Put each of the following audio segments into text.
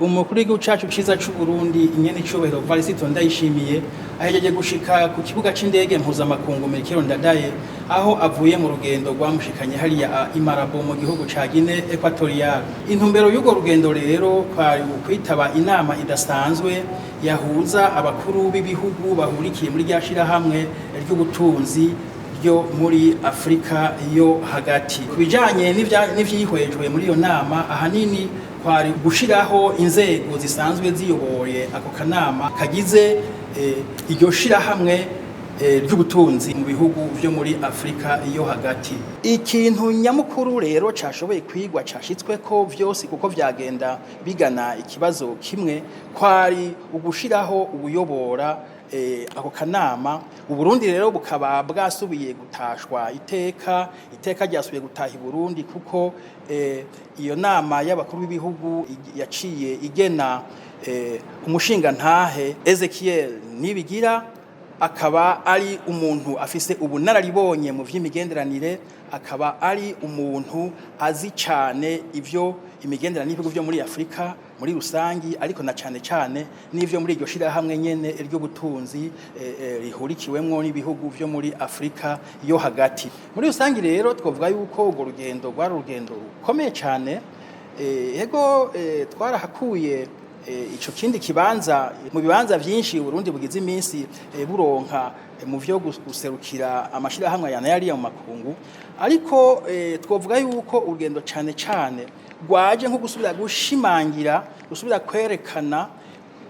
Umukuru w'igihugu cacu ciza c'u Burundi inyene icubahiro Varisito Ndayishimiye ahejeje gushika ku kibuga c'indege mpuzamakungu Melchior Ndadaye aho avuye mu rugendo rwamushikanye hariya i Malabo mu gihugu ca Guinée Equatoriale. Intumbero y'urwo rugendo rero kwari kwitaba inama idasanzwe yahuza abakuru b'ibihugu bahurikiye muri rya shirahamwe ry'ubutunzi ryo muri Afrika yo hagati. Kubijanye n'ivyihwejwe muri iyo nama ahanini kwari gushiraho inzego zisanzwe ziyoboye ako kanama kagize iryo shirahamwe ry'ubutunzi mu bihugu vyo muri Afrika yo hagati. Ikintu nyamukuru rero cashoboye kwigwa cashitsweko vyose kuko vyagenda bigana ikibazo kimwe kwari ugushiraho ubuyobora ako kanama. Uburundi rero bukaba bwasubiye gutashwa iteka ryasubiye gutaha i Burundi kuko iyo nama y'abakuru b'ibihugu yaciye igena umushinga ntahe Ezekiel Nibigira akaba ari umuntu afise ubunararibonye mu vy'imigenderanire, akaba ari umuntu azi cane ivyo imigenderanire n'ibihugu vyo muri Afrika muri rusangi, ariko na cane n'ivyo muri iryo shirahamwe nyene ry'ubutunzi rihurikiwemwo n'ibihugu vyo muri Afrika yo hagati. Muri rusangi rero twovuga yuko urwo rugendo rwari urugendo rukomeye cane, twarahakuye ico kindi kibanza mu bibanza vyinshi Burundi bugize iminsi buronka mu vyo guserukira amashirahamwe yariya mu makungu, ariko twovuga yuko urugendo cane rwaje nko gusubira gushimangira, gusubira kwerekana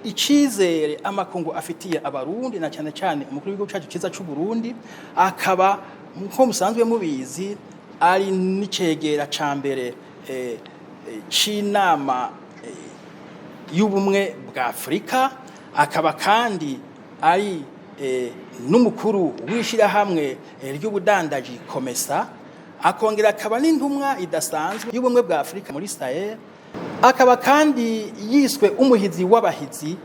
icizere amakungu afitiye abarundi na cane umukuru w'igihugu cacu ciza c'u Burundi, akaba nko musanzwe mubizi ari n'icegera ca mbere c'inama y'ubumwe bwa Afrika, akaba kandi ari n'umukuru w'ishirahamwe ry'ubudandaji Komesa, akongera akaba n'intumwa idasanzwe y'ubumwe bwa Afrika muri Sahel, akaba kandi yiswe umuhizi w'abahizi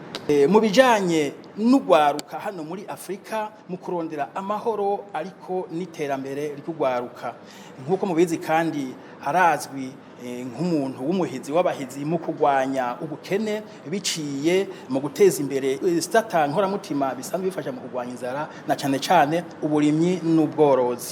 mu bijanye n'ugwaruka hano muri Afrika mu kurondera amahoro ariko n'iterambere ry'ugwaruka. Nkuko mubizi kandi harazwi nk'umuntu w'umuhizi w'abahizi mu kugwanya ubukene biciye mu guteza imbere stata nkoramutima bisanzwe bifasha mu kugwanya inzara na cane uburimyi n'ubworozi.